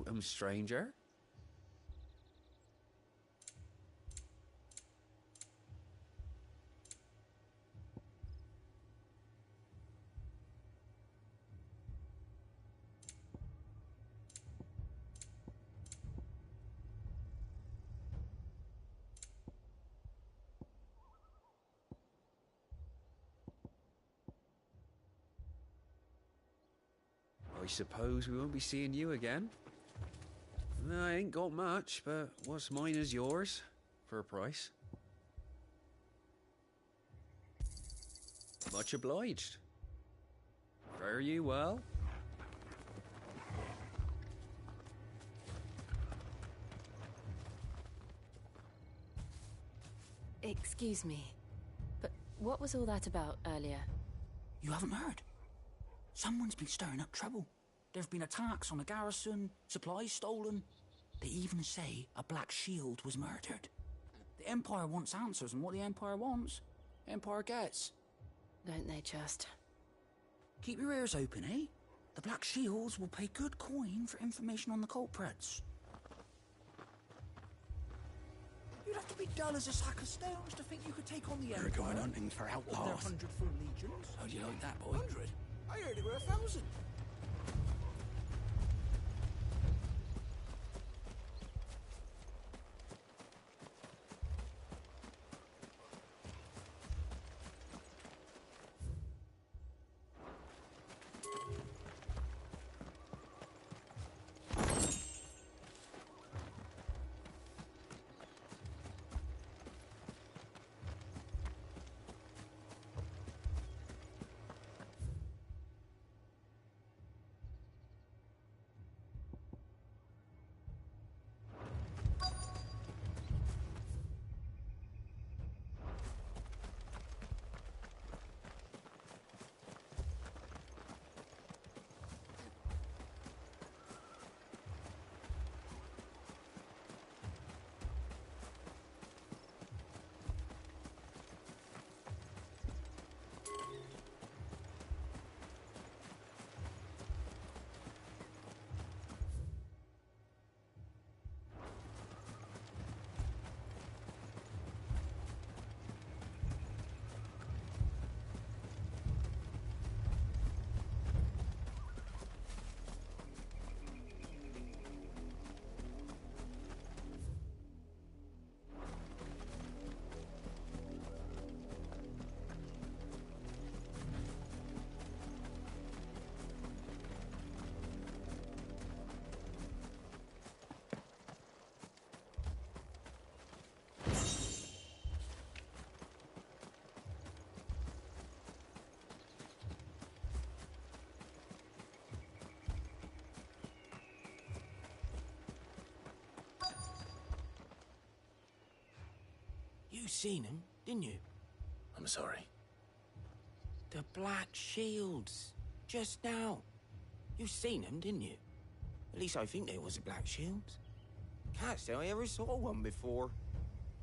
Welcome, stranger. I suppose we won't be seeing you again. I ain't got much, but what's mine is yours, for a price. Much obliged. Fare you well. Excuse me, but what was all that about earlier? You haven't heard? Someone's been stirring up trouble. There have been attacks on the garrison, supplies stolen. They even say a Black Shield was murdered. The Empire wants answers, and what the Empire wants, Empire gets. Don't they just? Keep your ears open, eh? The Black Shields will pay good coin for information on the culprits. You'd have to be dull as a sack of stones to think you could take on the Empire. We're going hunting for With their outlaws. 100-foot legions. How do you like that, boy? 100? I heard it were 1,000. You seen him, didn't you? I'm sorry. The Black Shields. Just now. You seen them, didn't you? At least I think they was the Black Shields. Can't say I ever saw one before.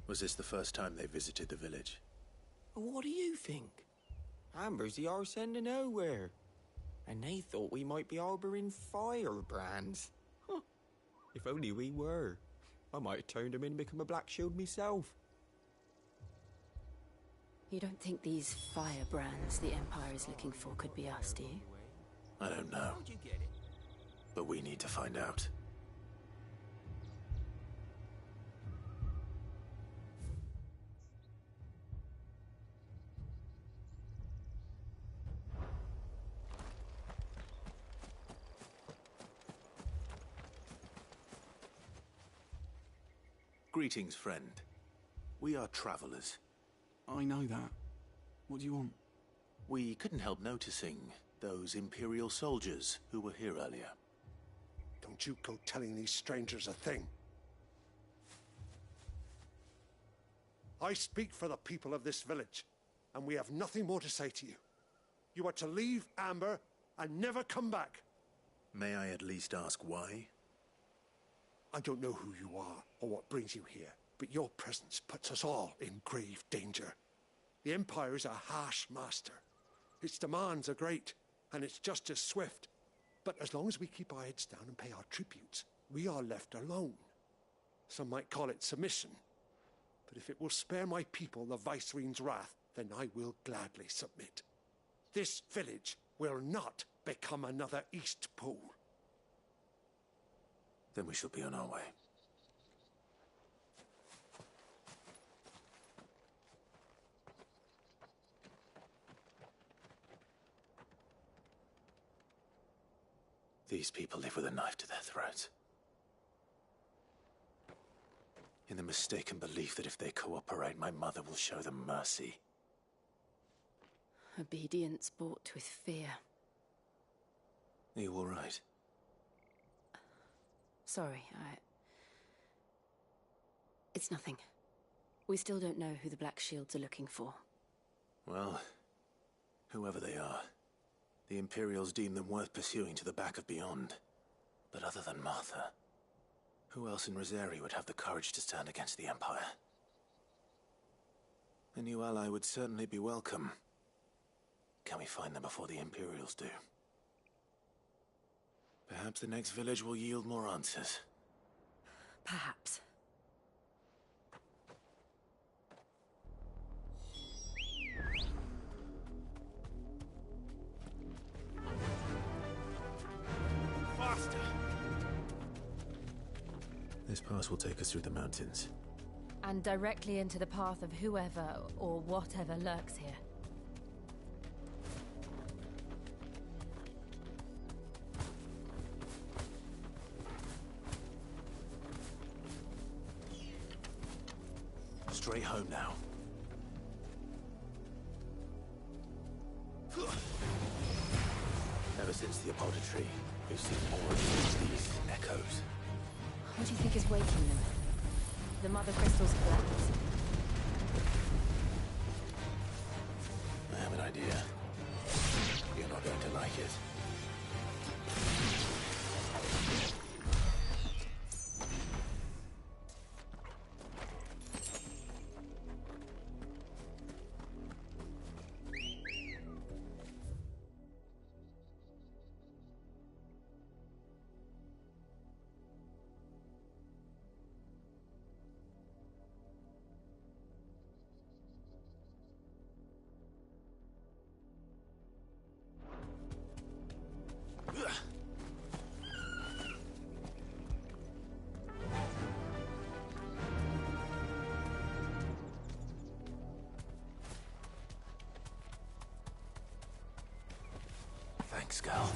Was this the first time they visited the village? What do you think? Amber's the arse end of nowhere. And they thought we might be harbouring firebrands. Huh. If only we were. I might have turned them in and become a Black Shield myself. You don't think these firebrands the Empire is looking for could be us, do you? I don't know. How'd you get it? But we need to find out. Greetings, friend. We are travelers. I know that. What do you want? We couldn't help noticing those Imperial soldiers who were here earlier. Don't you go telling these strangers a thing. I speak for the people of this village, and we have nothing more to say to you. You are to leave Amber and never come back. May I at least ask why? I don't know who you are or what brings you here, but your presence puts us all in grave danger. The Empire is a harsh master. Its demands are great, and its justice swift. But as long as we keep our heads down and pay our tributes, we are left alone. Some might call it submission. But if it will spare my people the Viceroy's wrath, then I will gladly submit. This village will not become another East Pool. Then we shall be on our way. These people live with a knife to their throats. In the mistaken belief that if they cooperate, my mother will show them mercy. Obedience bought with fear. Are you all right? Sorry, It's nothing. We still don't know who the Black Shields are looking for. Well, whoever they are, the Imperials deem them worth pursuing to the back of beyond. But other than Martha, who else in Rosari would have the courage to stand against the Empire? A new ally would certainly be welcome. Can we find them before the Imperials do? Perhaps the next village will yield more answers. Perhaps. Faster! This pass will take us through the mountains. And directly into the path of whoever or whatever lurks here. Straight home now. Ever since the Apodatory, we've seen more of these echoes. What do you think is waking them? The mother crystals collapse. I have an idea. You're not going to like it. Thanks, girl.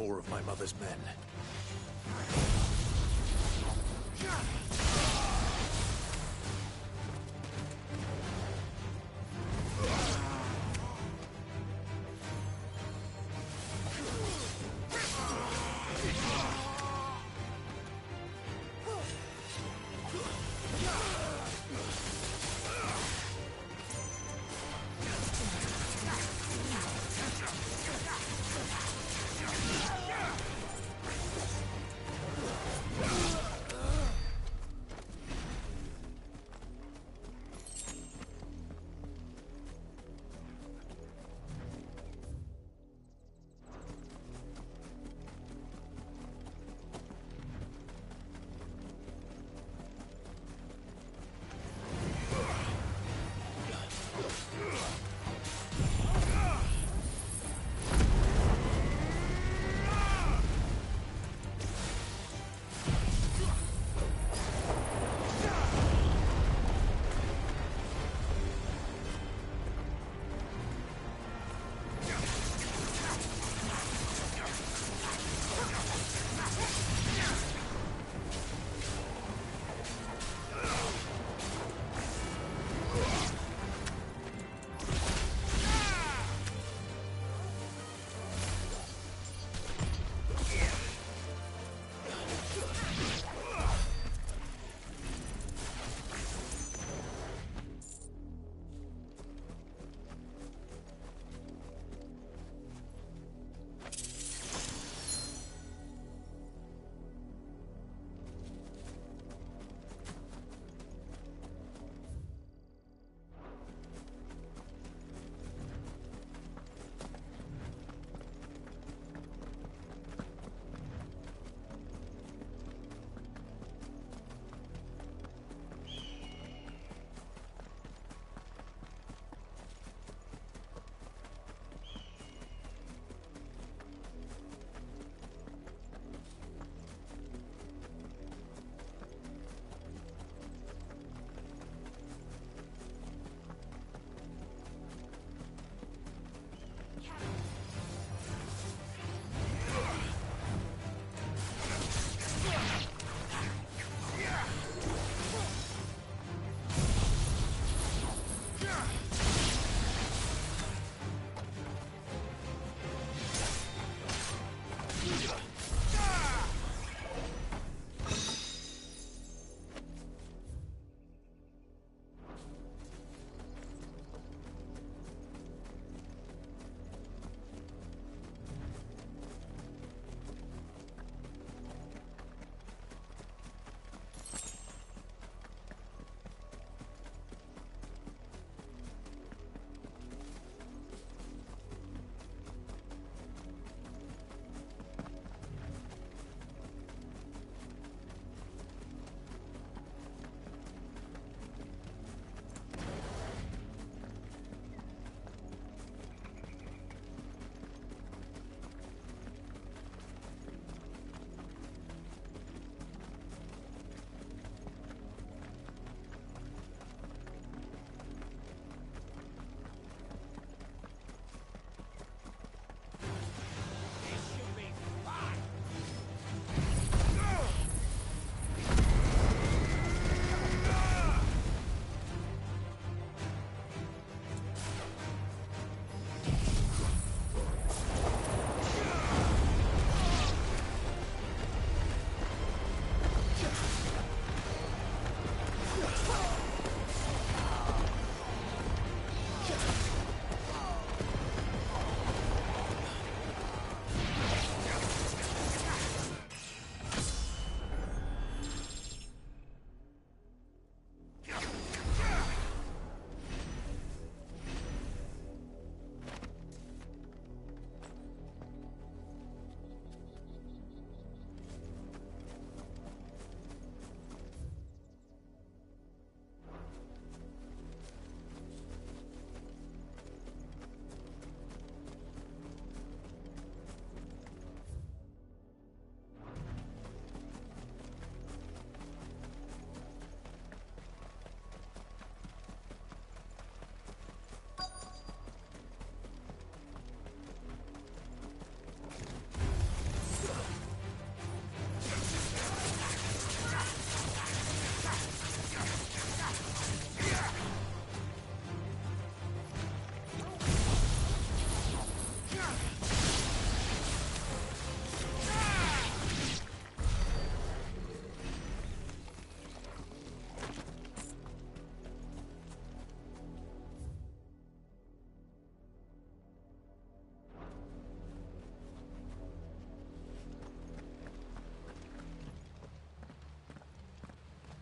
more of my mother's men.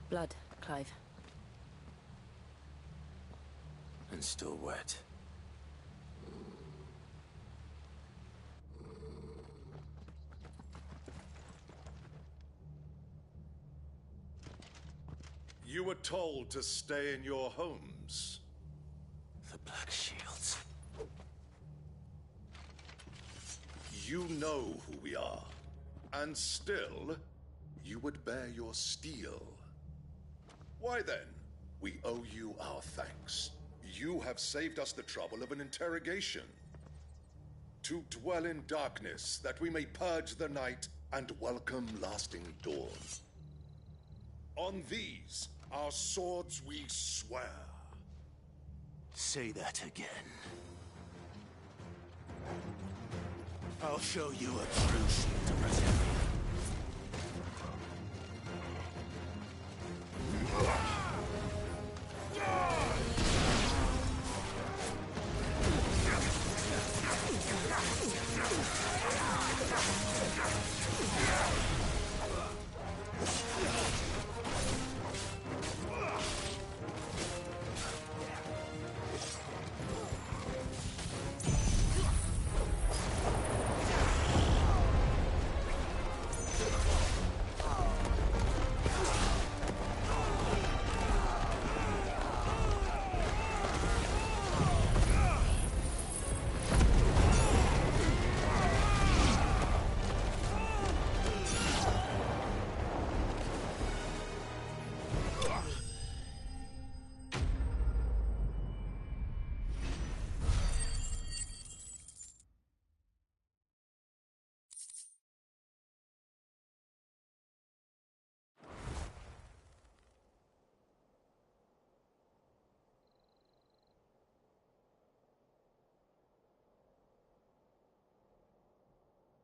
Blood, Clive. And still wet. You were told to stay in your homes. The Black Shields. You know who we are. And still, you would bear your steel. Why then, we owe you our thanks. You have saved us the trouble of an interrogation. To dwell in darkness, that we may purge the night and welcome lasting dawn. On these, our swords we swear. Say that again. I'll show you a true shield of Reserve.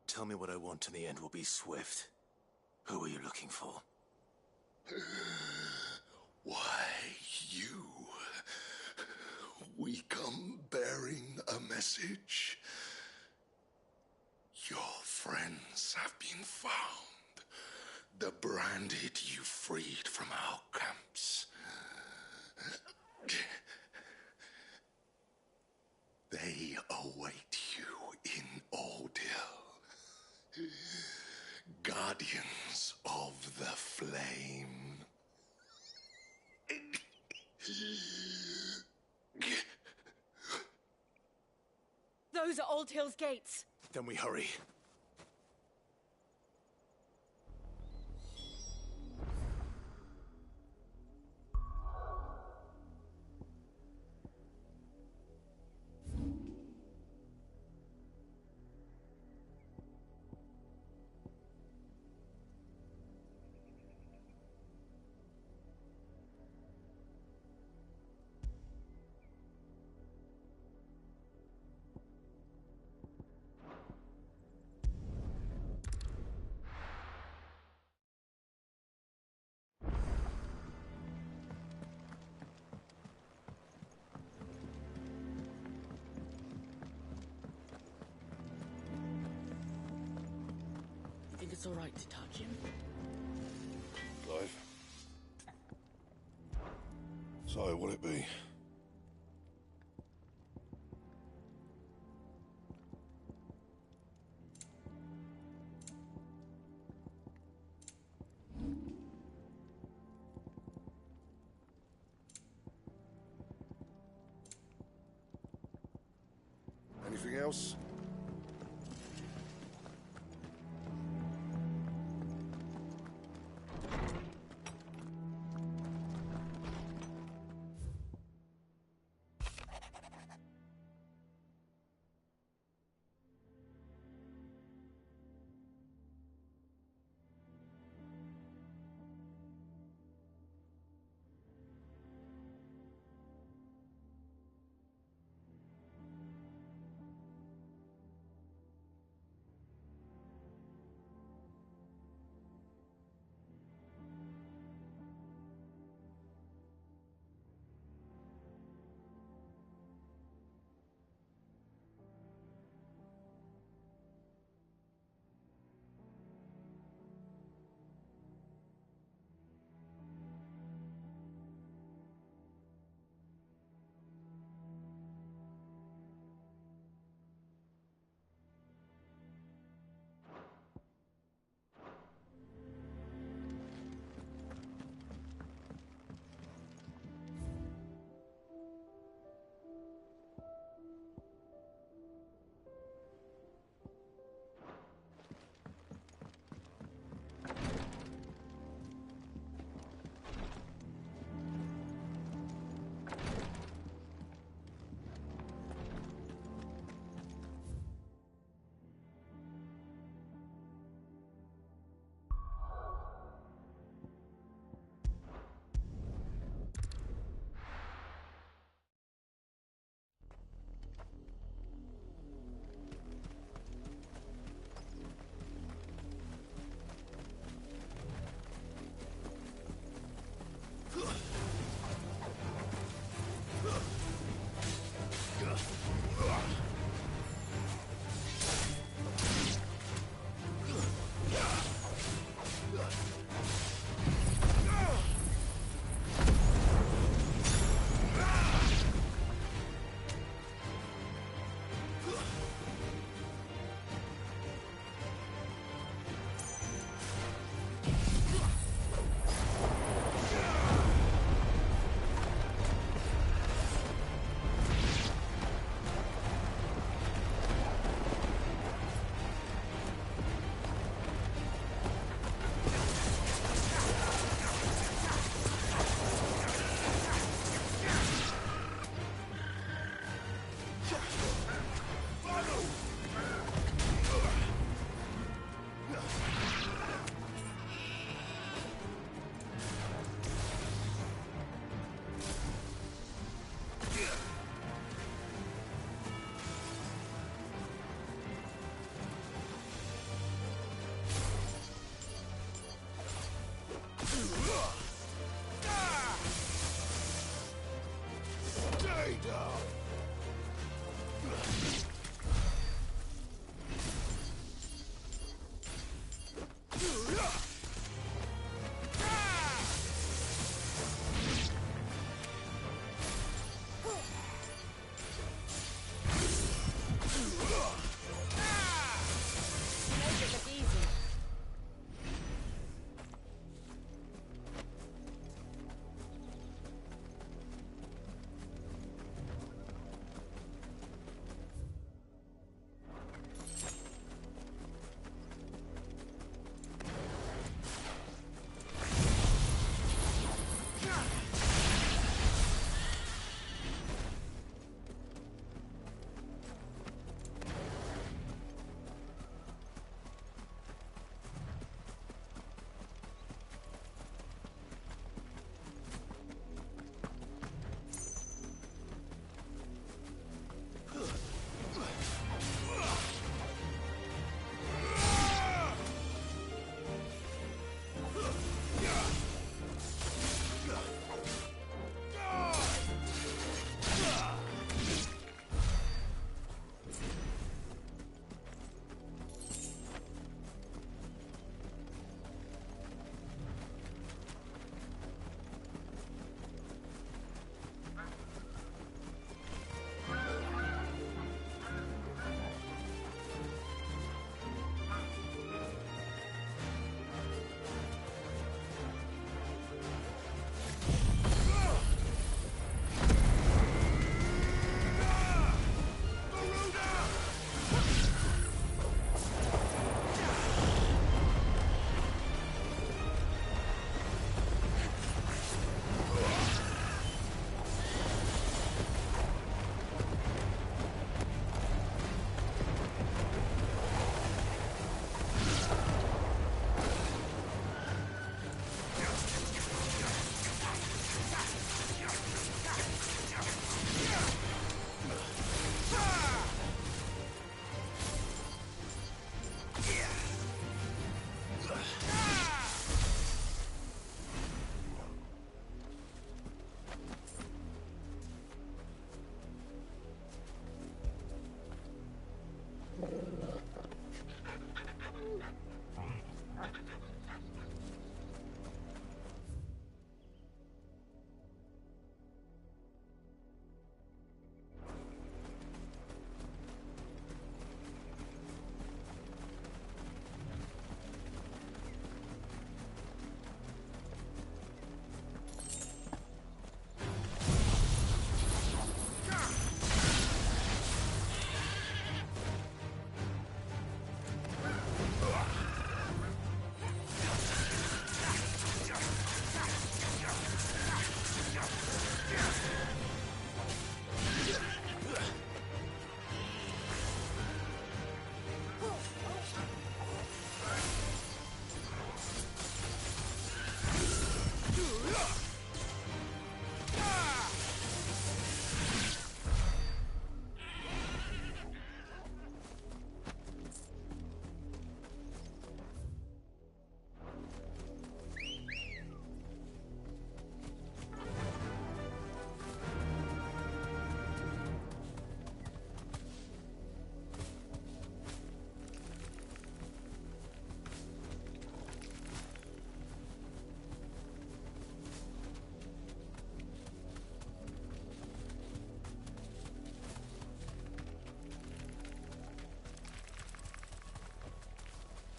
Tell me what I want and the end will be swift. Who are you looking for? Why, you. We come bearing a message. Your friends have been found. The branded you freed from our camps. They await you in Ordeal. Guardians of the Flame. Those are Old Hill's gates. Then we hurry. You think it's all right to touch him? Clive. So, will it be? Anything else?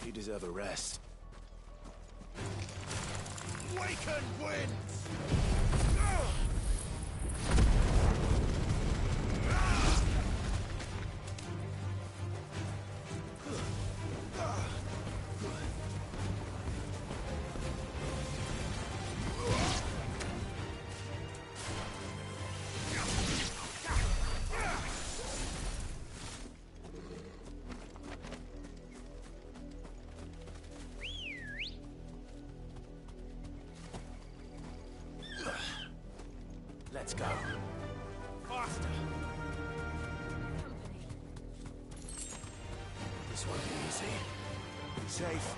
You deserve a rest. Waken winds! Let's go. Faster! This won't be easy. Be safe.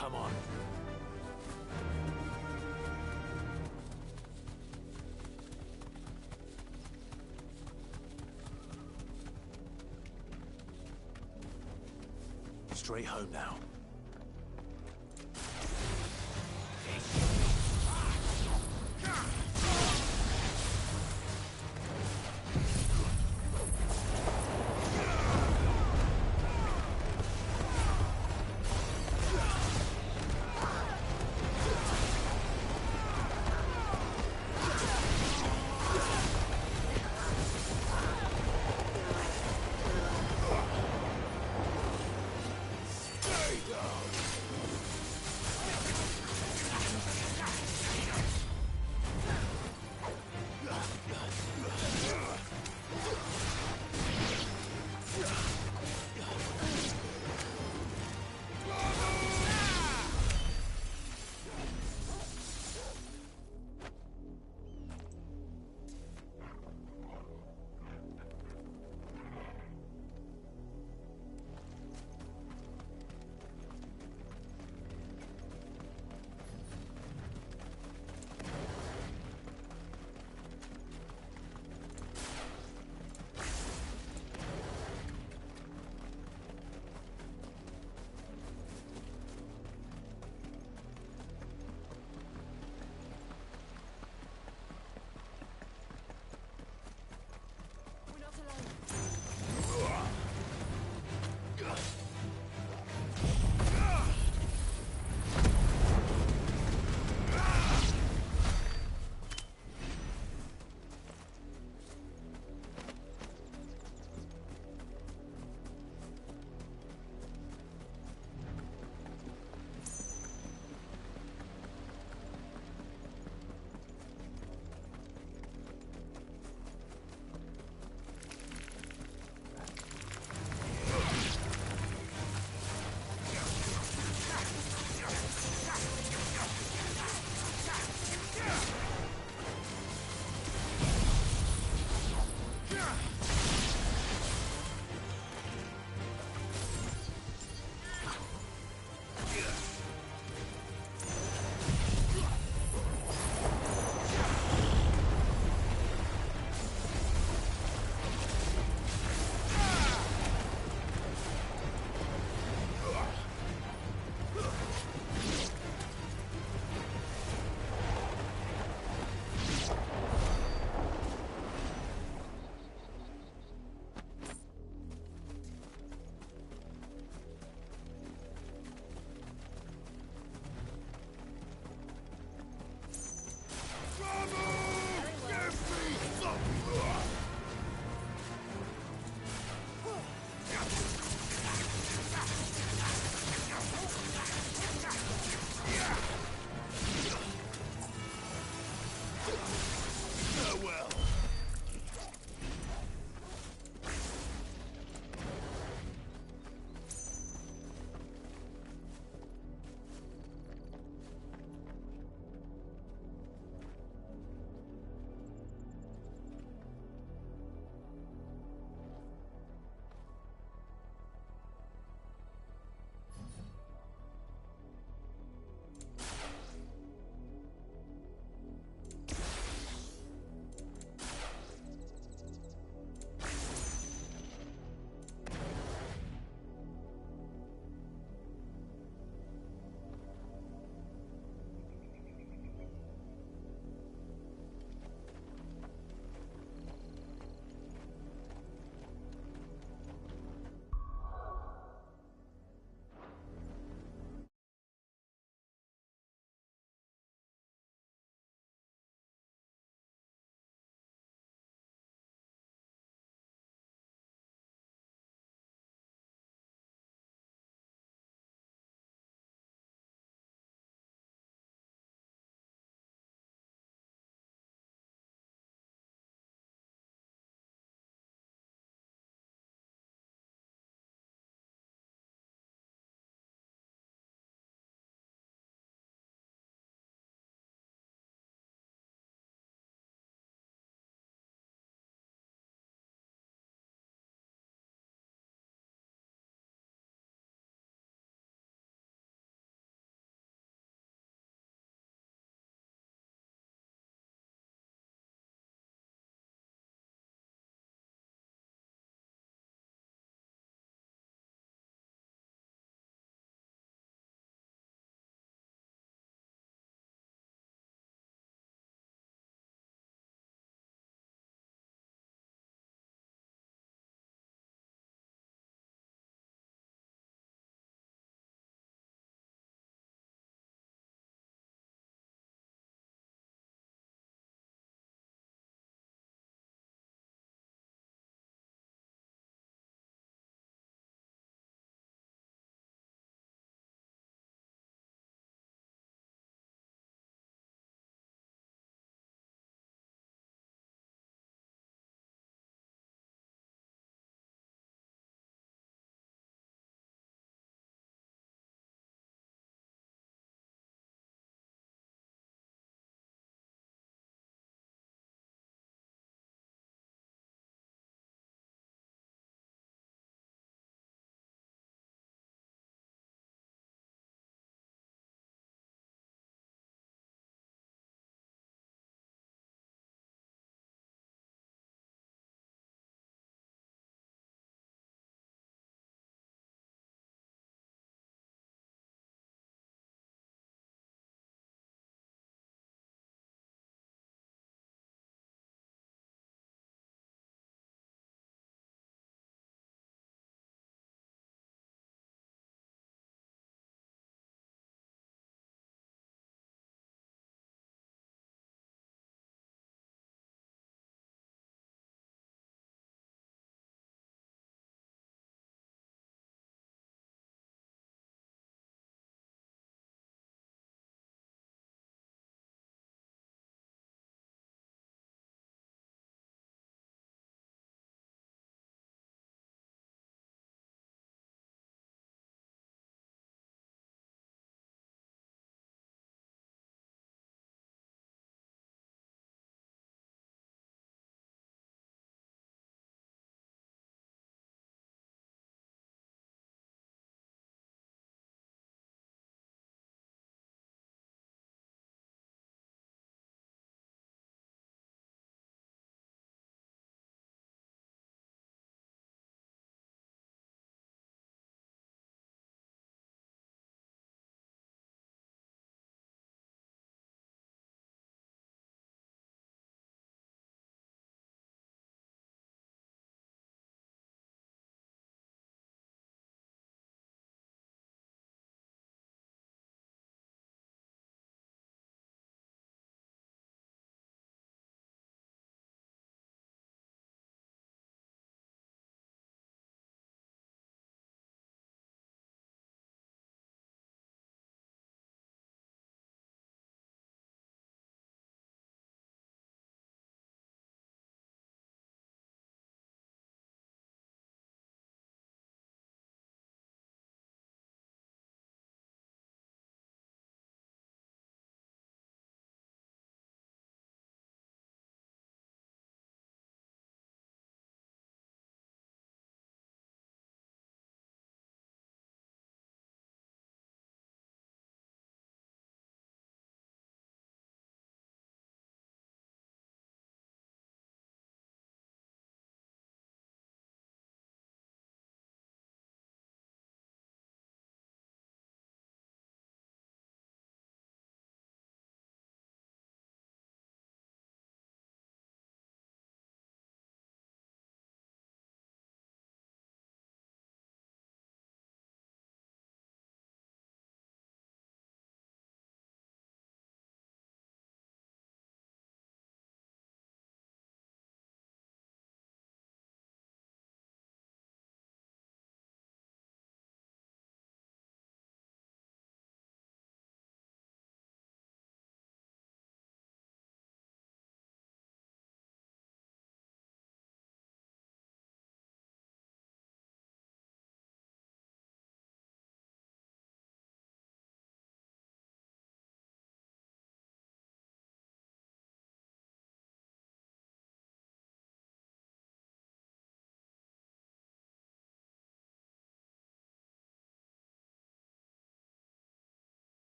Come on. Straight home now.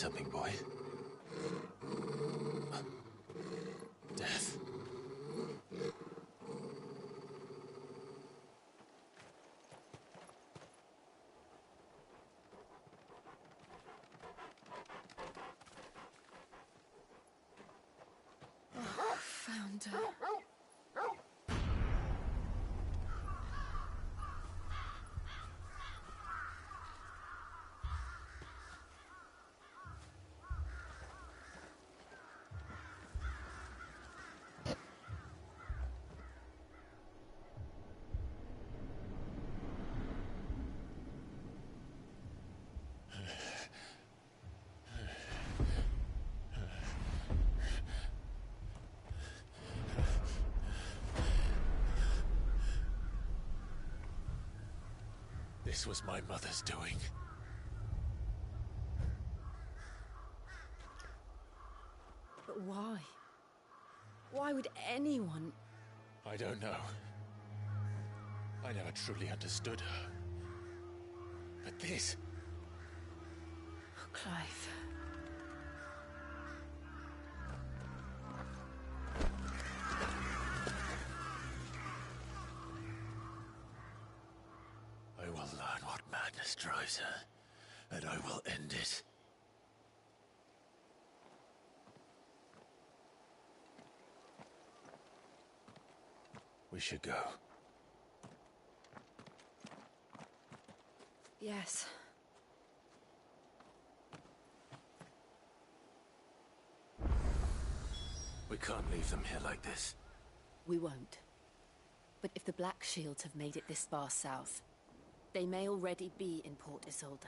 something, boy. Death. Found her. This was my mother's doing. But why? Why would anyone... I don't know. I never truly understood her. But this... Oh, Clive. I will learn what madness drives her, and I will end it. We should go. Yes. We can't leave them here like this. We won't. But if the Black Shields have made it this far south, they may already be in Port Isolde.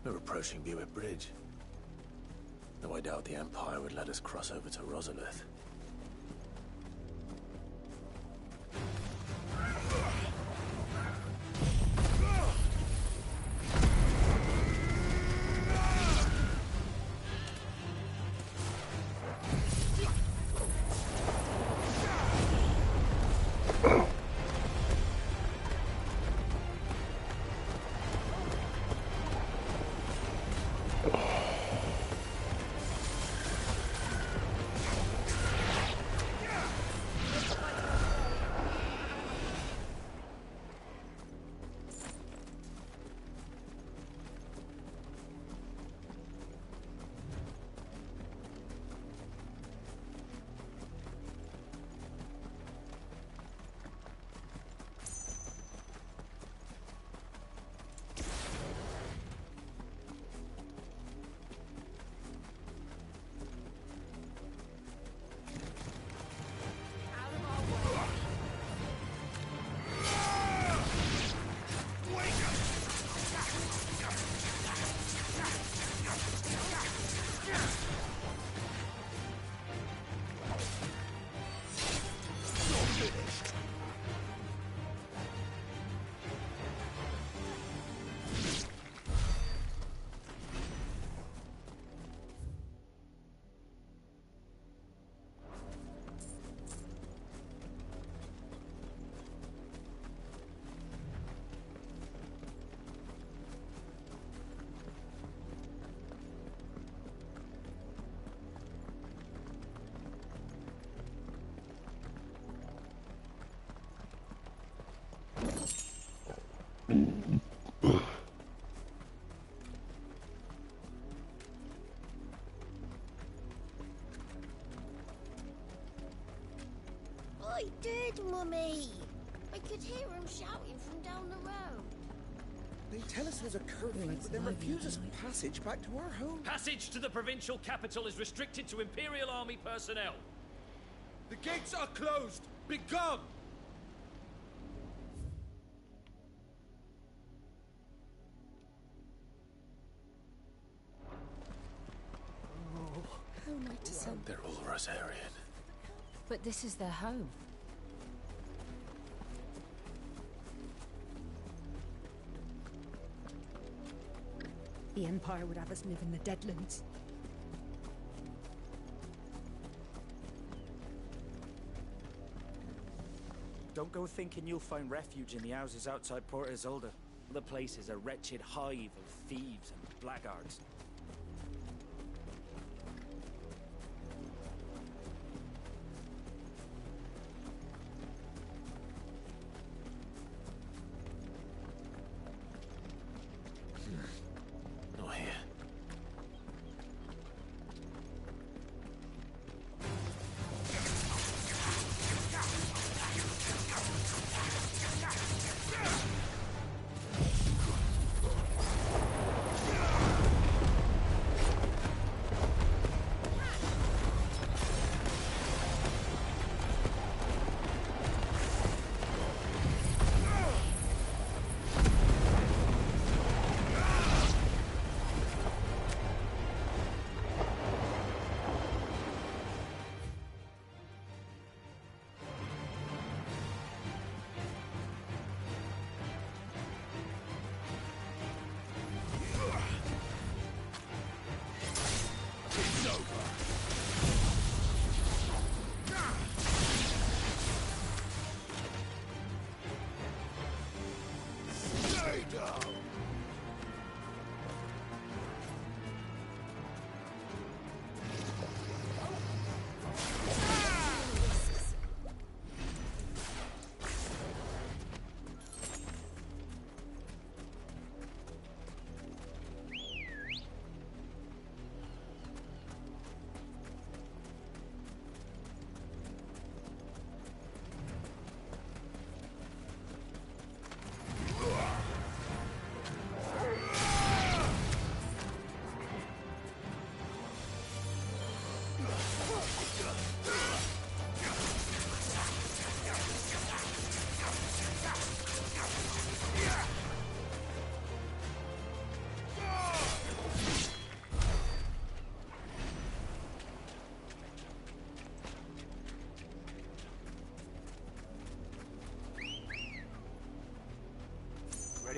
We're approaching Buick Bridge. Though I doubt the Empire would let us cross over to Rosalith. I did, Mummy. I could hear him shouting from down the road. They tell us there's a curfew, but then refuse us passage back to our home. Passage to the provincial capital is restricted to Imperial Army personnel. The gates are closed! Begone! How am I to send? They're all Rosarian. But this is their home. The Empire would have us live in the Deadlands. Don't go thinking you'll find refuge in the houses outside Port Isolde. The place is a wretched hive of thieves and blackguards. Not here.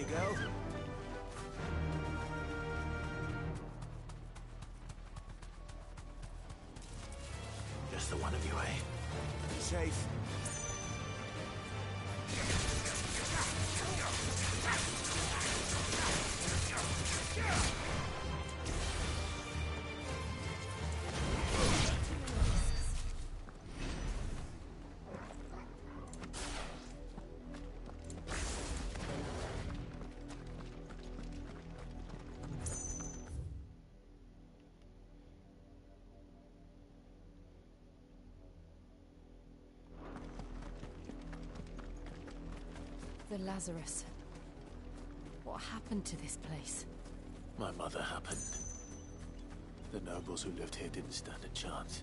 girl. Just the one of you, eh? Be safe. The Lazarus. What happened to this place? My mother happened. The nobles who lived here didn't stand a chance.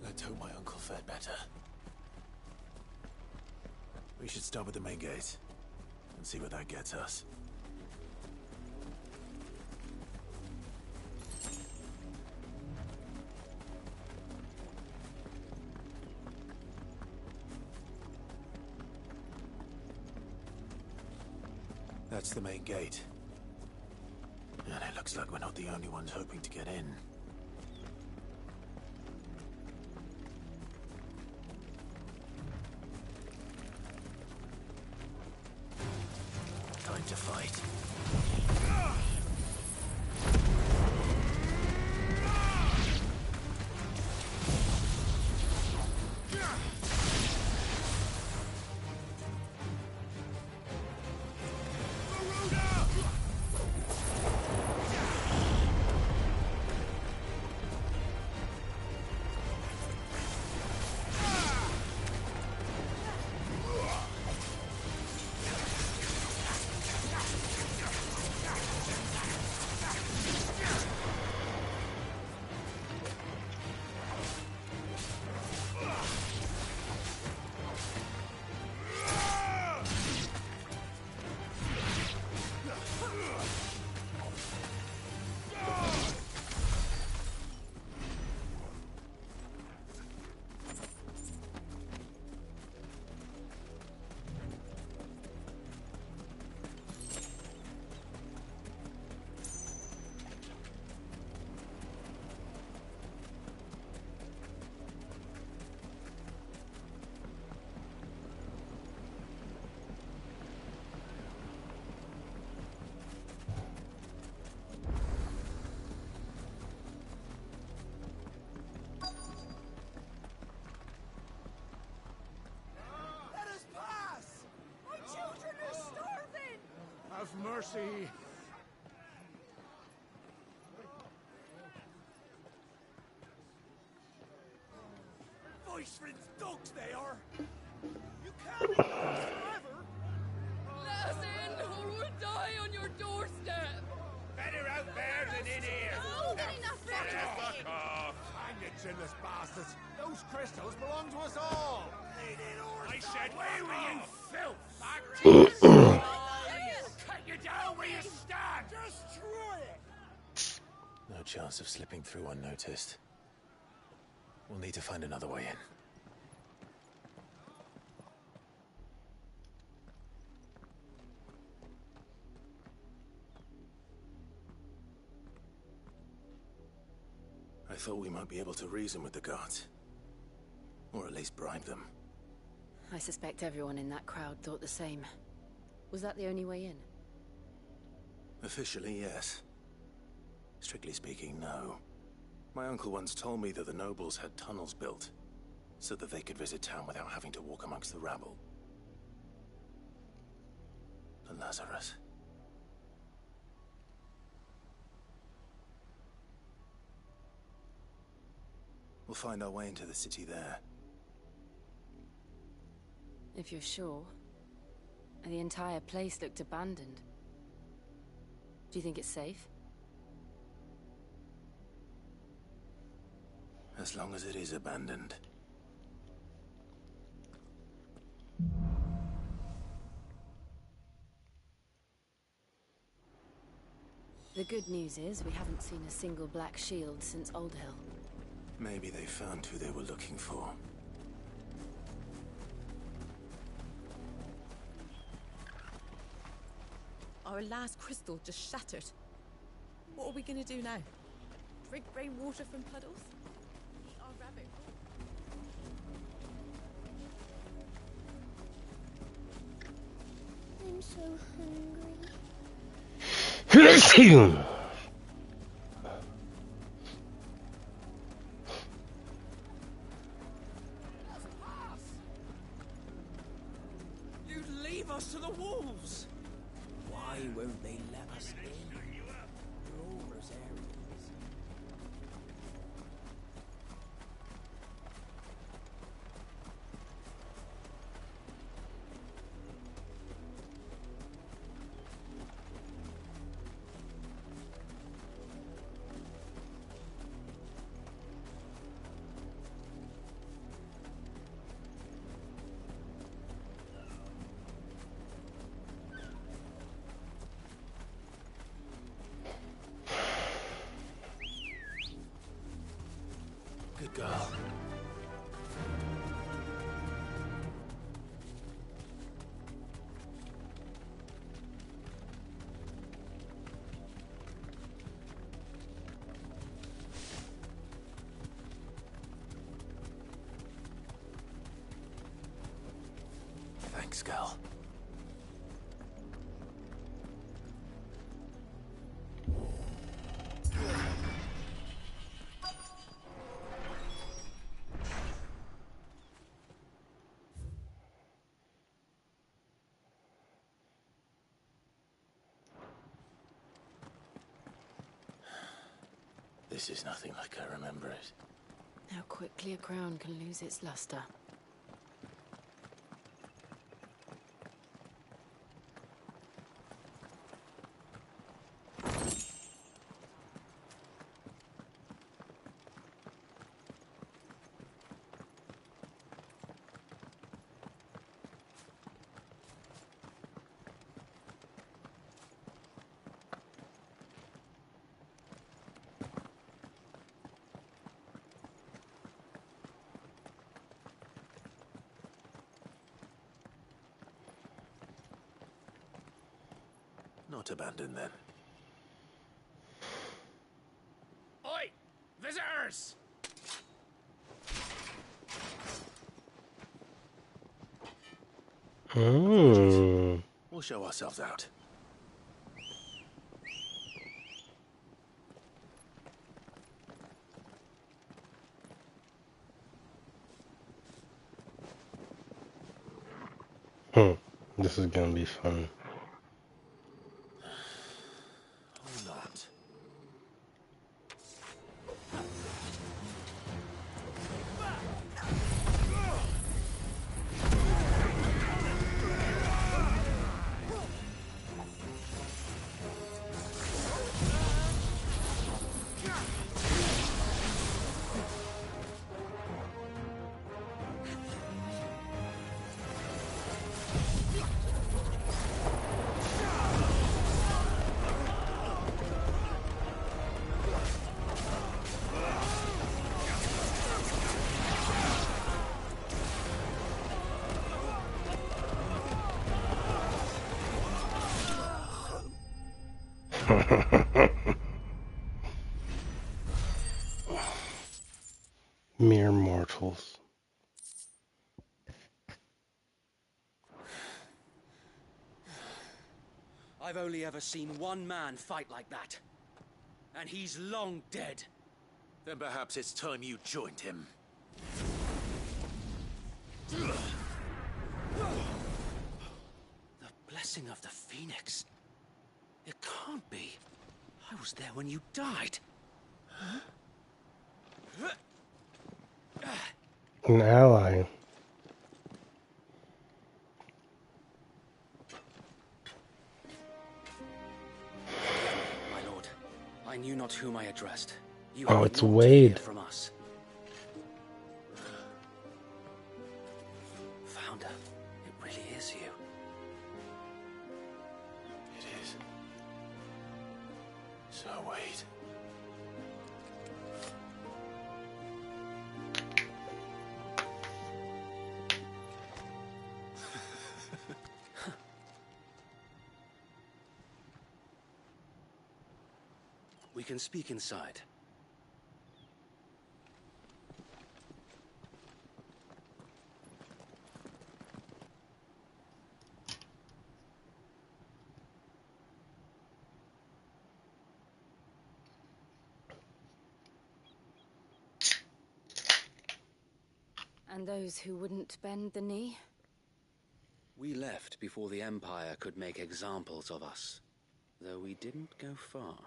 Let's hope my uncle fared better. We should stop at the main gate and see where that gets us. That's the main gate. And it looks like we're not the only ones hoping to get in. Time to fight. Have mercy. Viceroy's dogs they are! You can't leave us forever! Let us in, or we'll die on your doorstep! Better out there than in here! Oh, get enough Fuck off! Hang you chinless bastards! Those crystals belong to us all. I said, where were you, filth? Cut you down where you stand! Destroy it! No chance of slipping through unnoticed. We'll need to find another way in. I thought we might be able to reason with the guards. Or at least bribe them. I suspect everyone in that crowd thought the same. Was that the only way in? Officially, yes. Strictly speaking, no. My uncle once told me that the nobles had tunnels built, so that they could visit town without having to walk amongst the rabble. The Lazarus. We'll find our way into the city there. If you're sure. The entire place looked abandoned. Do you think it's safe? As long as it is abandoned. The good news is we haven't seen a single black shield since Old Hill. Maybe they found who they were looking for. Our last crystal just shattered. What are we gonna do now? Drink rainwater from puddles? Eat our rabbit raw? I'm so hungry. You'd leave us to the wolves! Why won't they let us in? We're all Rosarians. Good girl. Thanks, girl. This is nothing like I remember it. How quickly a crown can lose its luster. Not abandoned then. Oi! Visitors! We'll show ourselves out. This is gonna be fun. Or not. Mere mortals. I've only ever seen one man fight like that. And he's long dead. Then perhaps it's time you joined him. The blessing of the Phoenix. It can't be. I was there when you died. An ally. My lord, I knew not whom I addressed. You Oh, have it's naught to Wade. fear from us. Founder, it really is you. It is. So wait. We can speak inside. And those who wouldn't bend the knee? We left before the Empire could make examples of us, though we didn't go far.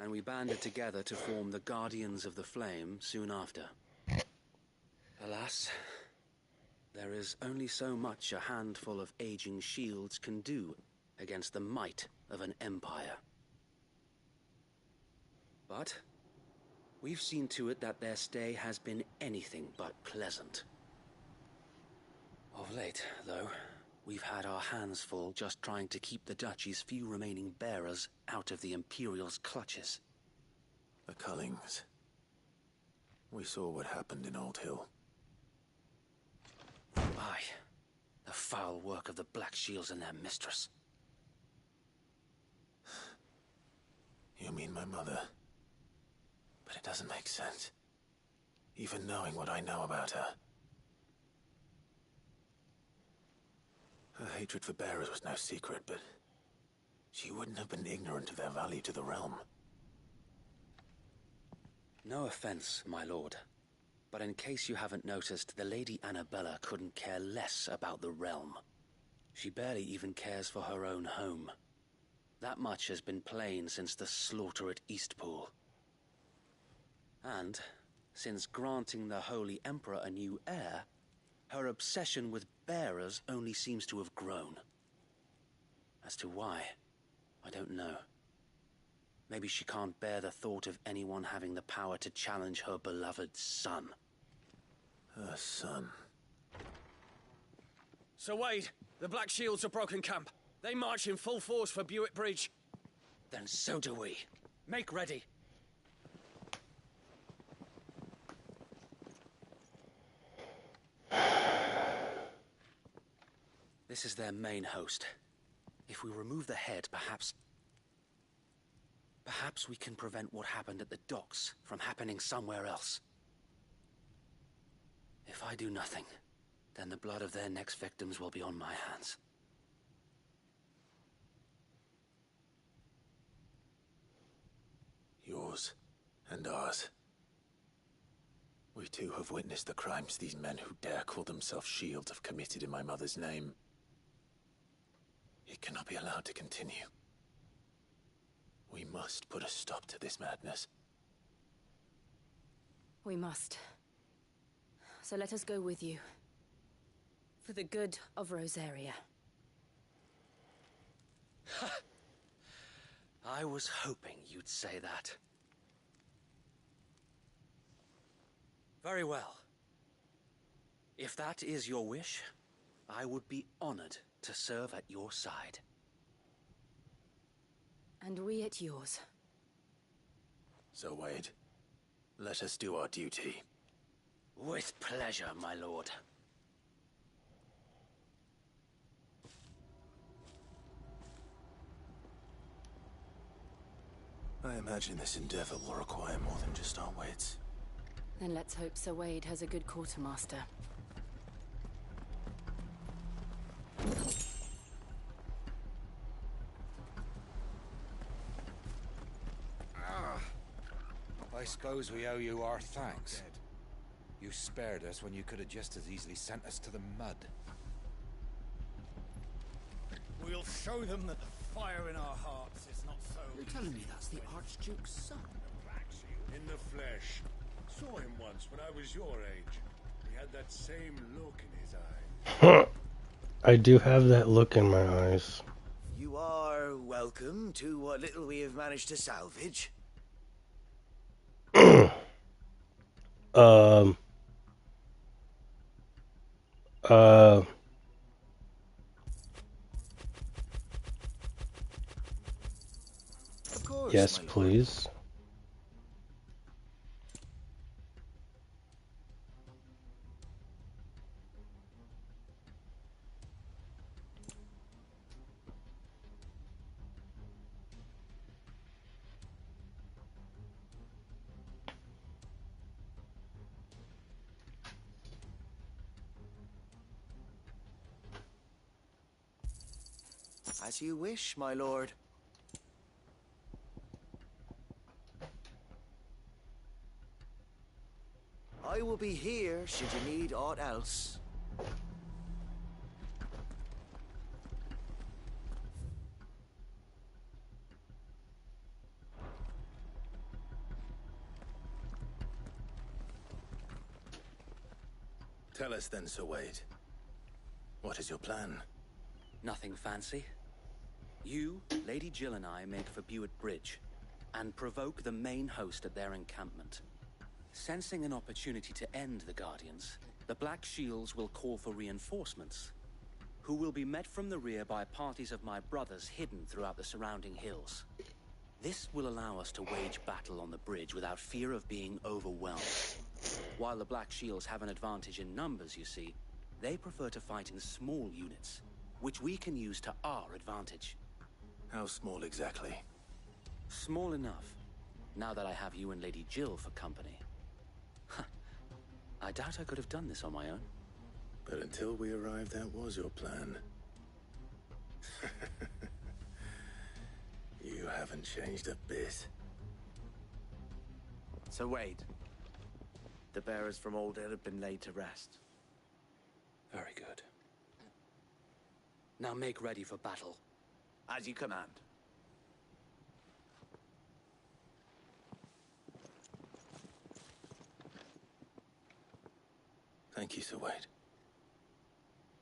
And we banded together to form the Guardians of the Flame soon after. Alas, there is only so much a handful of aging shields can do against the might of an empire. But we've seen to it that their stay has been anything but pleasant. Of late, though, we've had our hands full just trying to keep the Duchy's few remaining bearers out of the Imperial's clutches. The Cullings. We saw what happened in Old Hill. Aye, the foul work of the Black Shields and their mistress. You mean my mother? But it doesn't make sense. Even knowing what I know about her. Her hatred for bearers was no secret, but she wouldn't have been ignorant of their value to the realm. No offense, my lord, but in case you haven't noticed, the Lady Annabella couldn't care less about the realm. She barely even cares for her own home. That much has been plain since the slaughter at Eastpool. And, since granting the Holy Emperor a new heir, her obsession with bearers only seems to have grown. As to why, I don't know. Maybe she can't bear the thought of anyone having the power to challenge her beloved son. Her son. Sir Wade, the Black Shields have broken camp. They march in full force for Buick Bridge. Then so do we. Make ready. This is their main host. If we remove the head, perhaps we can prevent what happened at the docks from happening somewhere else. If I do nothing, then the blood of their next victims will be on my hands. Yours and ours. We too have witnessed the crimes these men who dare call themselves shields have committed in my mother's name. It cannot be allowed to continue. We must put a stop to this madness. We must. So let us go with you. For the good of Rosaria. I was hoping you'd say that. Very well. If that is your wish, I would be honored to serve at your side. And we at yours. So, Wade, let us do our duty. With pleasure, my lord. I imagine this endeavor will require more than just our wits. Then let's hope Sir Wade has a good quartermaster. I suppose we owe you our thanks. You spared us when you could have just as easily sent us to the mud. We'll show them that the fire in our hearts is not so... You're telling me that's the Archduke's son? In the flesh. Saw him once when I was your age. He had that same look in his eye. I do have that look in my eyes. You are welcome to what little we have managed to salvage. Of course, yes, please. As you wish, my lord. I will be here should you need aught else. Tell us then, Sir Wade. What is your plan? Nothing fancy. You, Lady Jill and I make for Buett Bridge and provoke the main host at their encampment. Sensing an opportunity to end the Guardians, the Black Shields will call for reinforcements, who will be met from the rear by parties of my brothers hidden throughout the surrounding hills. This will allow us to wage battle on the bridge without fear of being overwhelmed. While the Black Shields have an advantage in numbers, you see, they prefer to fight in small units, which we can use to our advantage. How small exactly? Small enough, now that I have you and Lady Jill for company. I doubt I could have done this on my own. But until we arrived, that was your plan. You haven't changed a bit. Sir Wade, the bearers from Old Inn have been laid to rest. Very good. Now make ready for battle. As you command. Thank you, Sir Wade.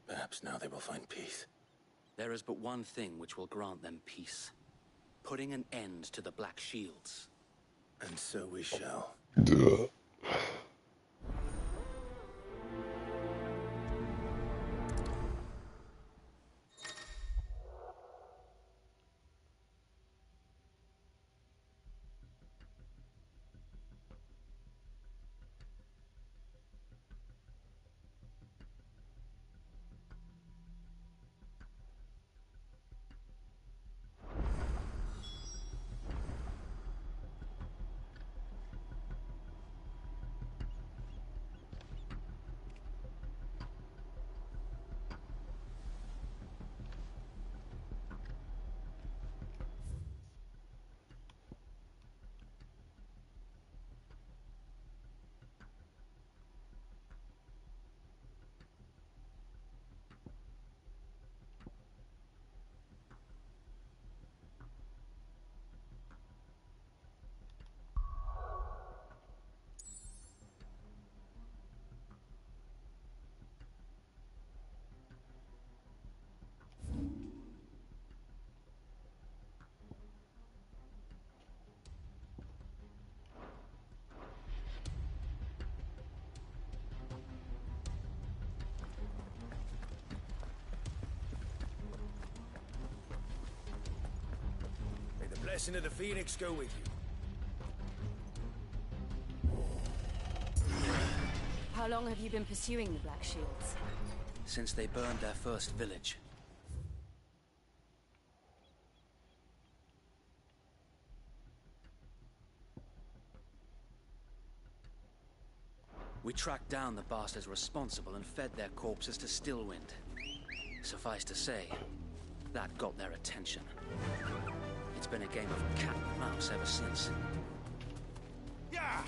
Perhaps now they will find peace. There is but one thing which will grant them peace. Putting an end to the Black Shields. And so we shall. Duh. May the blessing of the Phoenix go with you. How long have you been pursuing the Black Shields? Since they burned their first village. We tracked down the bastards responsible and fed their corpses to Stillwind. Suffice to say, that got their attention. It's been a game of cat and mouse ever since. Yeah!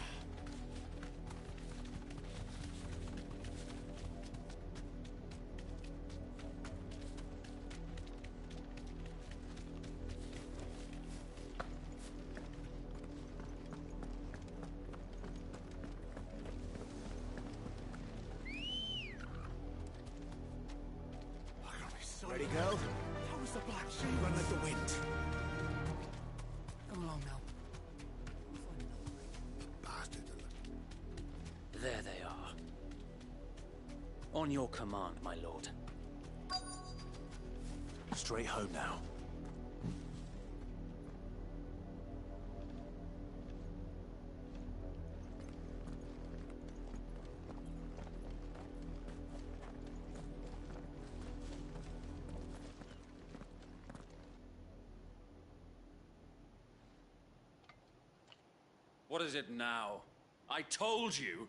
Ready, girl? How was the Black Shield run like the wind? Come along now. Bastards. There they are. On your command, my lord. Straight home now. What is it now? I told you!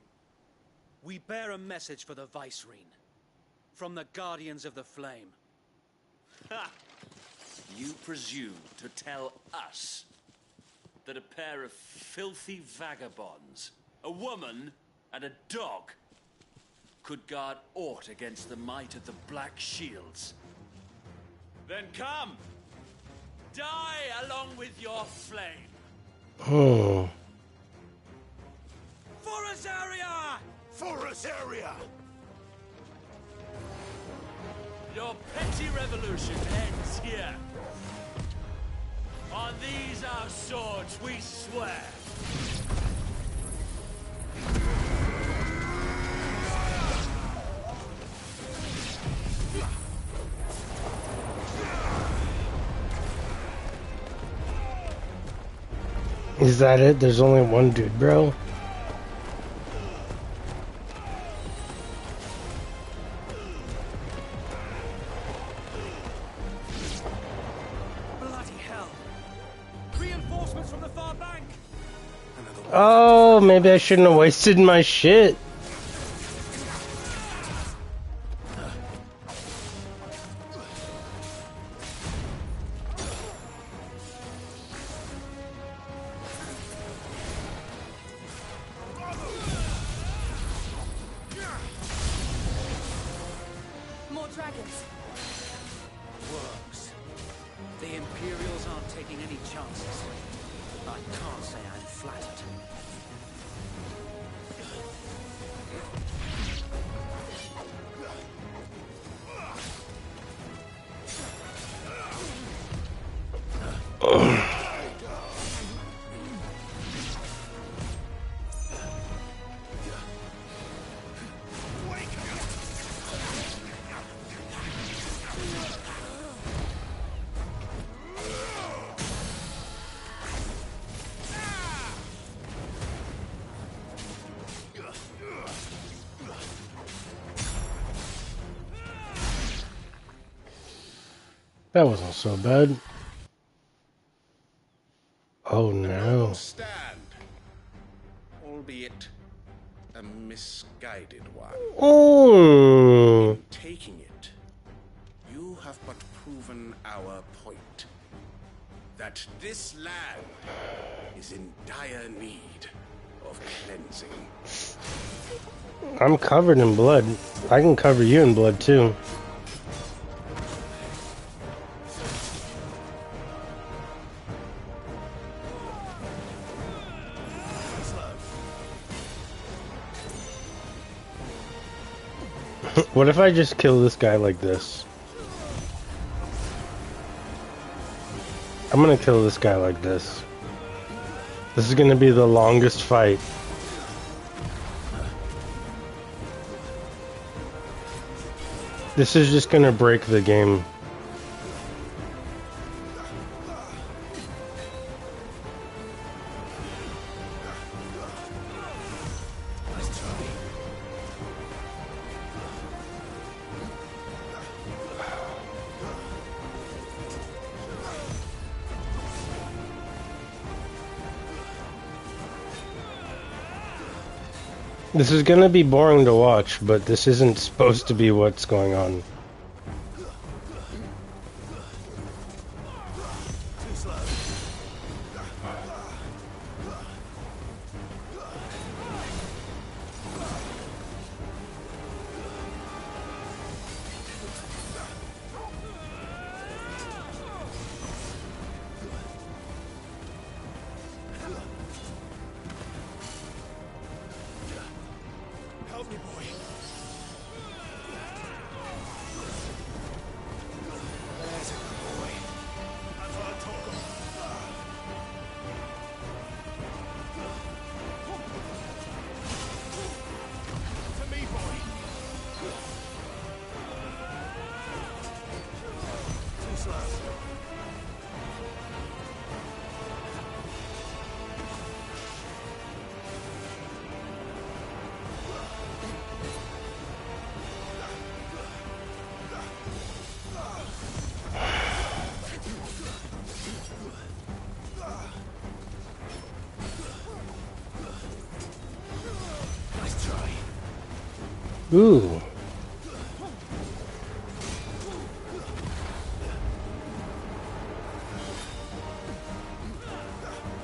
We bear a message for the Vicereine. From the Guardians of the Flame. Ha! You presume to tell us that a pair of filthy vagabonds, a woman and a dog, could guard aught against the might of the Black Shields? Then come! Die along with your flame! Oh. For Azaria! For Azaria! Your petty revolution ends here. On these our swords we swear. Is that it? There's only one dude, bro. Bloody hell! Reinforcements from the far bank! Oh, maybe I shouldn't have wasted my shit. More dragons. Works. The Imperials aren't taking any chances. I can't say I'm flattered. That wasn't so bad. Oh no. Stand, albeit a misguided one. Oh. In taking it, you have but proven our point. That this land is in dire need of cleansing. I'm covered in blood. I can cover you in blood too. What if I just kill this guy like this? I'm gonna kill this guy like this. This is gonna be the longest fight. This is just gonna break the game. This is gonna be boring to watch, but this isn't supposed to be what's going on. Help me, boy. There's a good boy. That's what I talk of. To me, boy. Too slow. Nice try. Ooh.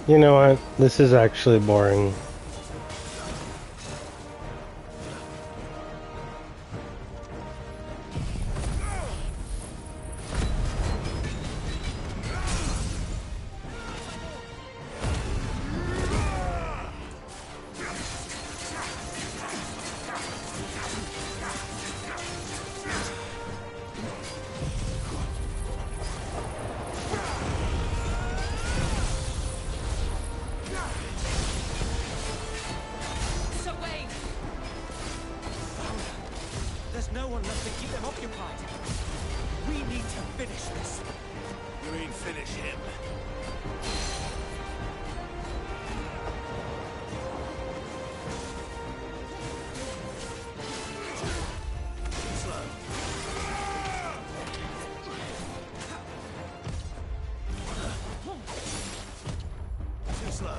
You know what? This is actually boring. There's no one left to keep them occupied. We need to finish this. You mean finish him? Too slow.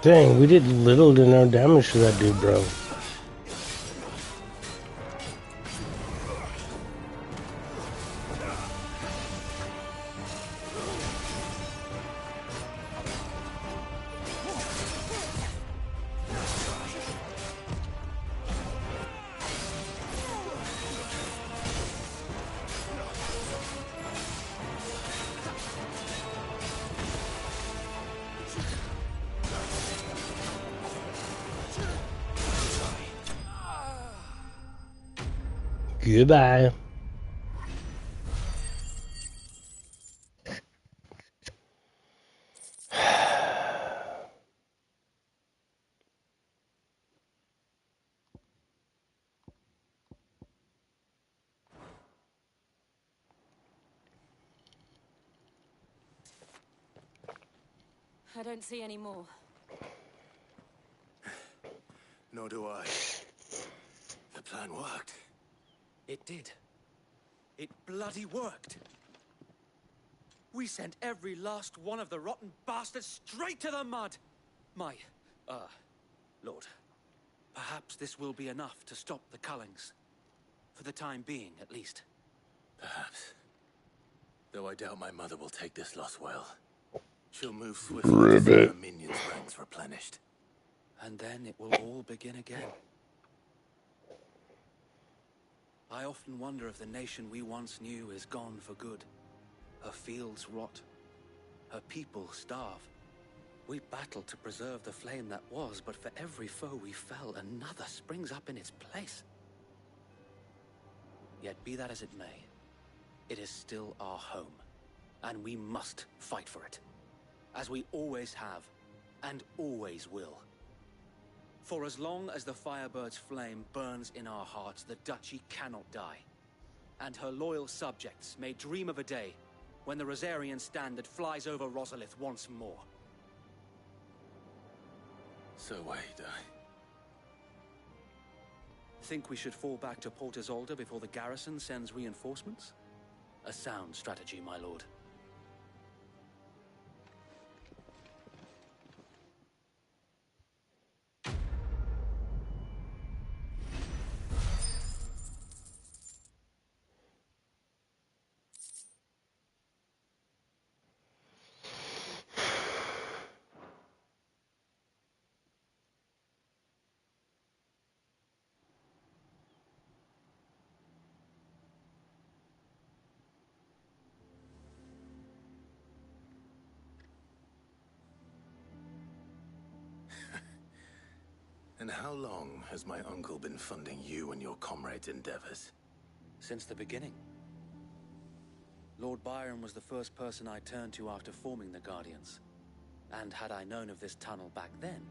Dang, we did little to no damage to that dude, bro. Goodbye. I don't see any more. Nor do I. The plan worked. It did. It bloody worked. We sent every last one of the rotten bastards straight to the mud. Lord, perhaps this will be enough to stop the Cullings. For the time being, at least. Perhaps. Though I doubt my mother will take this loss well. She'll move swiftly to see her minions' ranks replenished. And then it will all begin again. I often wonder if the nation we once knew is gone for good. Her fields rot. Her people starve. We battled to preserve the flame that was, but for every foe we fell, another springs up in its place. Yet be that as it may, it is still our home, and we must fight for it. As we always have, and always will. For as long as the Firebird's flame burns in our hearts, the Duchy cannot die. And her loyal subjects may dream of a day when the Rosarian standard flies over Rosalith once more. So wait, Think we should fall back to Port Isolde before the garrison sends reinforcements? A sound strategy, my lord. And how long has my uncle been funding you and your comrades' endeavors? Since the beginning. Lord Byron was the first person I turned to after forming the Guardians. And had I known of this tunnel back then,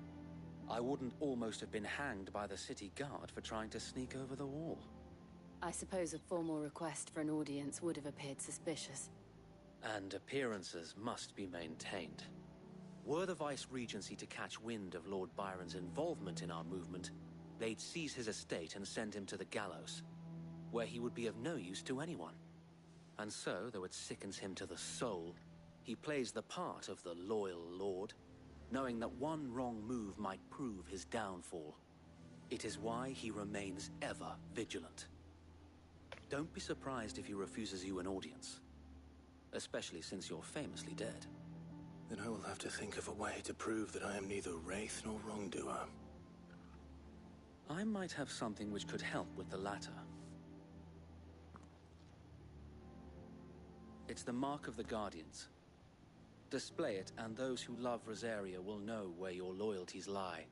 I wouldn't almost have been hanged by the city guard for trying to sneak over the wall. I suppose a formal request for an audience would have appeared suspicious. And appearances must be maintained. Were the Vice-Regency to catch wind of Lord Byron's involvement in our movement, they'd seize his estate and send him to the gallows, where he would be of no use to anyone. And so, though it sickens him to the soul, he plays the part of the loyal lord, knowing that one wrong move might prove his downfall. It is why he remains ever vigilant. Don't be surprised if he refuses you an audience, especially since you're famously dead. Then I will have to think of a way to prove that I am neither wraith nor wrongdoer. I might have something which could help with the latter. It's the mark of the Guardians. Display it, and those who love Rosaria will know where your loyalties lie.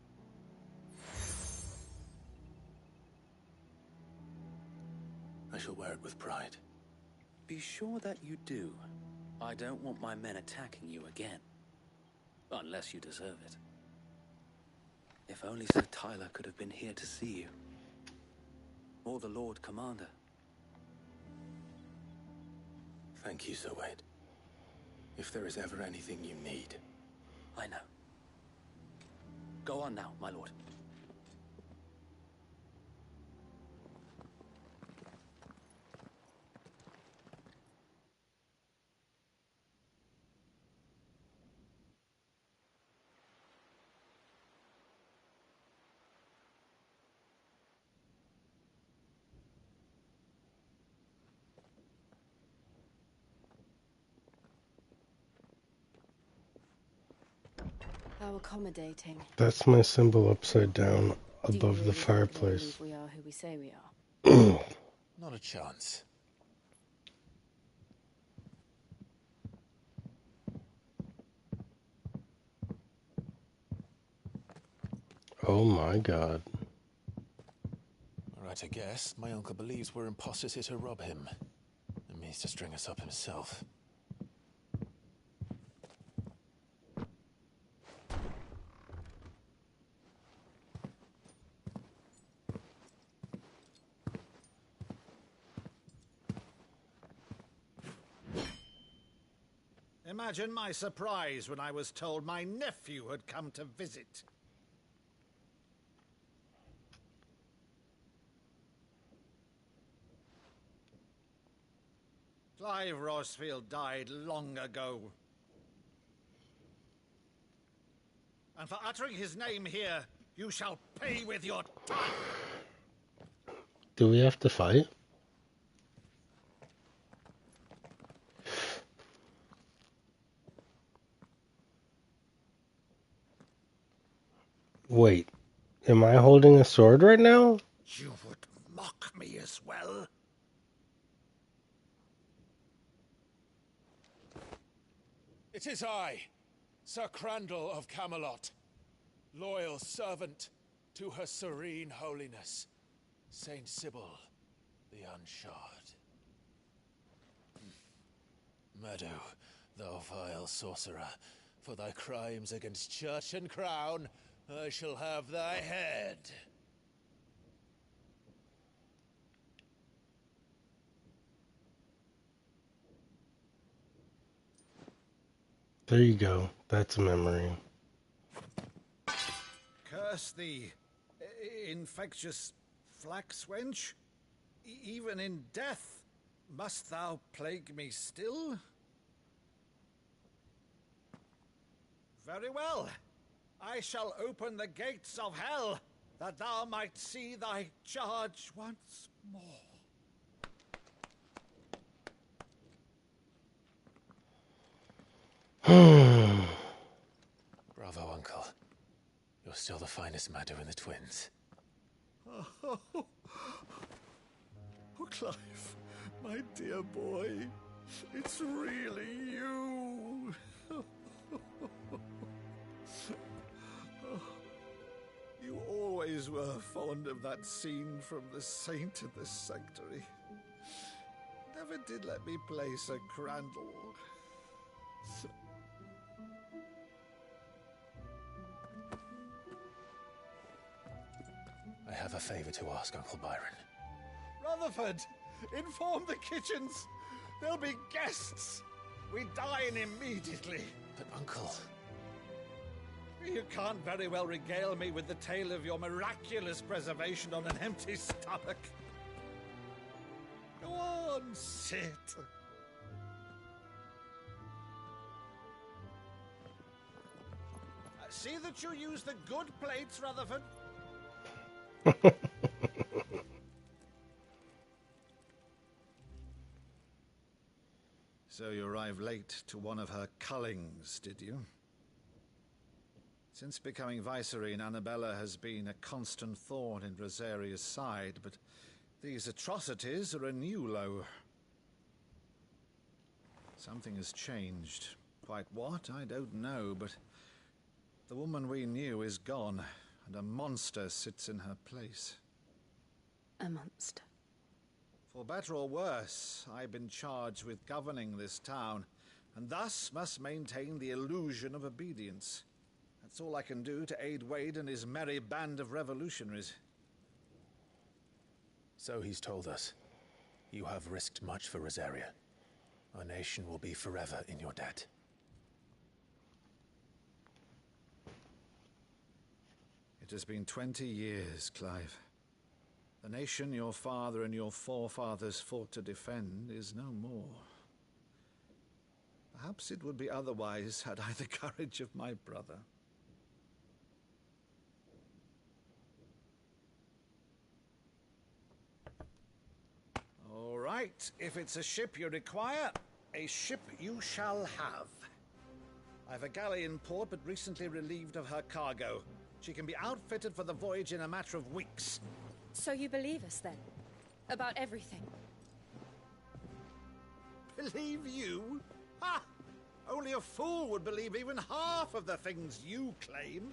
I shall wear it with pride. Be sure that you do. I don't want my men attacking you again. Unless you deserve it. If only Sir Tyler could have been here to see you. Or the Lord Commander. Thank you, Sir Wade. If there is ever anything you need. I know. Go on now, my lord. How accommodating. That's my symbol upside down above the fireplace. We are who we say we are. Not a chance. Oh my god. Right, I guess. My uncle believes we're imposters here to rob him. And means to string us up himself. Imagine my surprise when I was told my nephew had come to visit. Clive Rosfield died long ago. And for uttering his name here, you shall pay with your tongue. Do we have to fight? Wait, am I holding a sword right now? You would mock me as well? It is I, Sir Crandall of Camelot, loyal servant to Her Serene Holiness, Saint Sybil the Unshod. Meadow, thou vile sorcerer, for thy crimes against church and crown, I shall have thy head. There you go. That's a memory. Curse thee, infectious flax wench. Even in death, must thou plague me still? Very well. I shall open the gates of hell, that thou might see thy charge once more. Bravo, Uncle. You're still the finest Meadow in the twins. Oh, Clive, my dear boy, it's really you. You always were fond of that scene from The Saint in the Sanctuary. Never did let me play Sir Crandall. I have a favor to ask, Uncle Byron. Rutherford, inform the kitchens. There'll be guests. We dine immediately. But, Uncle... You can't very well regale me with the tale of your miraculous preservation on an empty stomach. Go on, sit. See that you use the good plates, Rutherford. So you arrived late to one of her cullings, did you? Since becoming Vicereine, Annabella has been a constant thorn in Rosaria's side, but these atrocities are a new low. Something has changed. Quite what, I don't know, but the woman we knew is gone, and a monster sits in her place. A monster. For better or worse, I've been charged with governing this town, and thus must maintain the illusion of obedience. That's all I can do to aid Wade and his merry band of revolutionaries. So he's told us. You have risked much for Rosaria. Our nation will be forever in your debt. It has been 20 years, Clive. The nation your father and your forefathers fought to defend is no more. Perhaps it would be otherwise had I the courage of my brother. All right, if it's a ship you require, a ship you shall have. I've a galley in port, but recently relieved of her cargo. She can be outfitted for the voyage in a matter of weeks. So you believe us, then? About everything? Believe you? Ha! Only a fool would believe even half of the things you claim.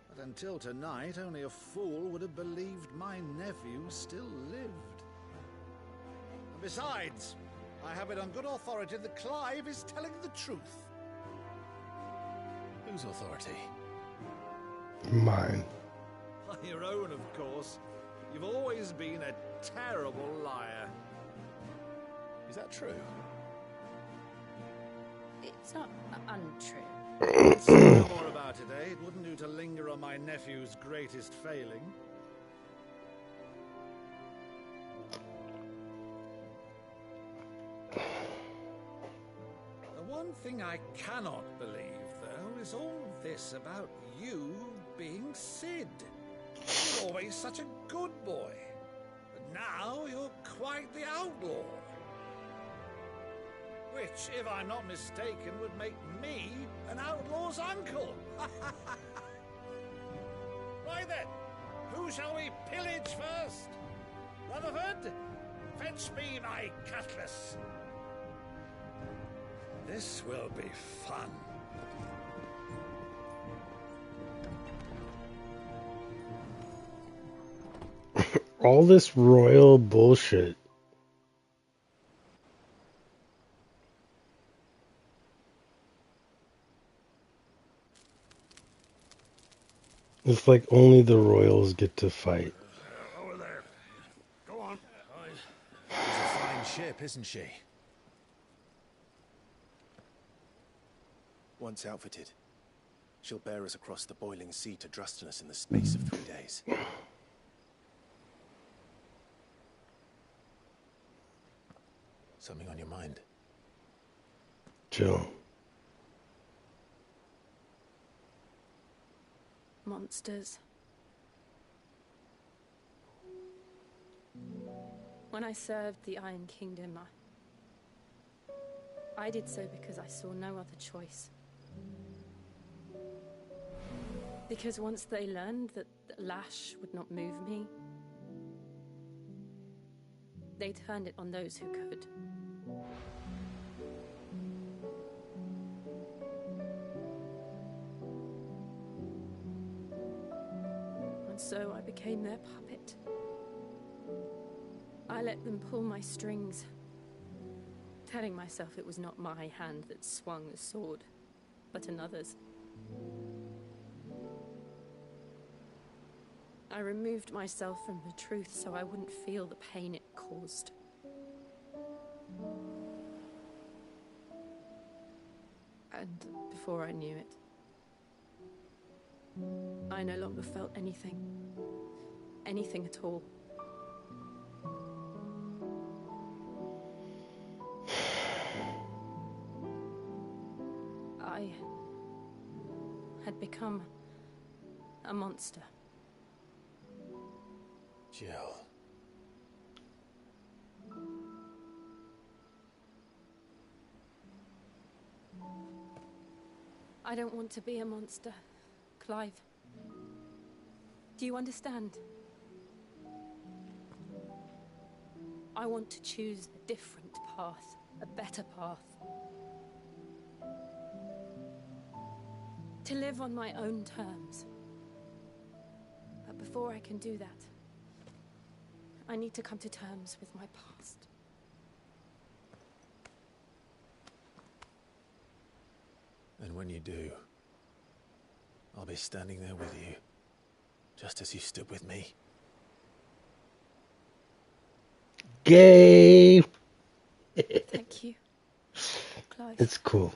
But until tonight, only a fool would have believed my nephew still lived. And besides, I have it on good authority that Clive is telling the truth. Whose authority? Mine. Your own, of course. You've always been a terrible liar. Is that true? It's not untrue. Say no more about it, eh? It wouldn't do to linger on my nephew's greatest failing. The one thing I cannot believe, though, is all this about you being Sid. You're always such a good boy. But now you're quite the outlaw. Which, if I'm not mistaken, would make me an outlaw's uncle. Right then, who shall we pillage first? Rutherford, fetch me my cutlass. This will be fun. All this royal bullshit. It's like only the royals get to fight. Over there. Go on. She's a fine ship, isn't she? Once outfitted, she'll bear us across the boiling sea to Drustinus in the space of 3 days. Something on your mind? Jill. Monsters. When I served the Iron Kingdom, I did so because I saw no other choice. Because once they learned that the lash would not move me, they turned it on those who could. And so I became their puppet. I let them pull my strings, telling myself it was not my hand that swung the sword, but another's. I removed myself from the truth so I wouldn't feel the pain it caused. And before I knew it, I no longer felt anything. Anything at all. I had become a monster. Jill. I don't want to be a monster, Clive. Do you understand? I want to choose a different path, a better path. To live on my own terms. But before I can do that, I need to come to terms with my past. And when you do, I'll be standing there with you, just as you stood with me. Gay! Thank you, Clive. It's cool.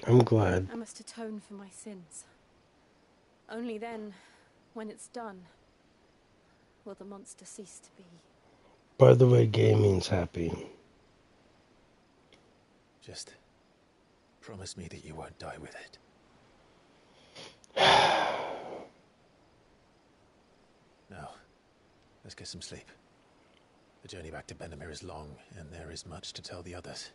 I'm glad. I must atone for my sins. Only then, when it's done, will the monster cease to be. By the way, gay means happy. Just promise me that you won't die with it. Now, let's get some sleep. The journey back to Benamir is long, and there is much to tell the others.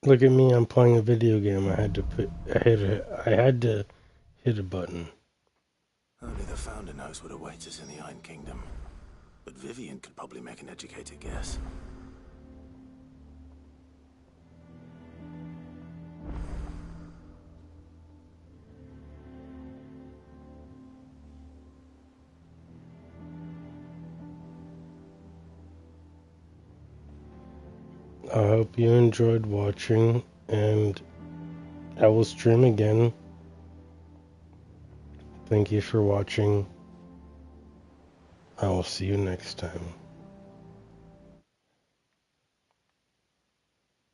Look at me, I'm playing a video game. I had to hit a button. Only the Founder knows what awaits us in the Iron Kingdom. But Vivian could probably make an educated guess. I hope you enjoyed watching, and I will stream again. Thank you for watching. I will see you next time.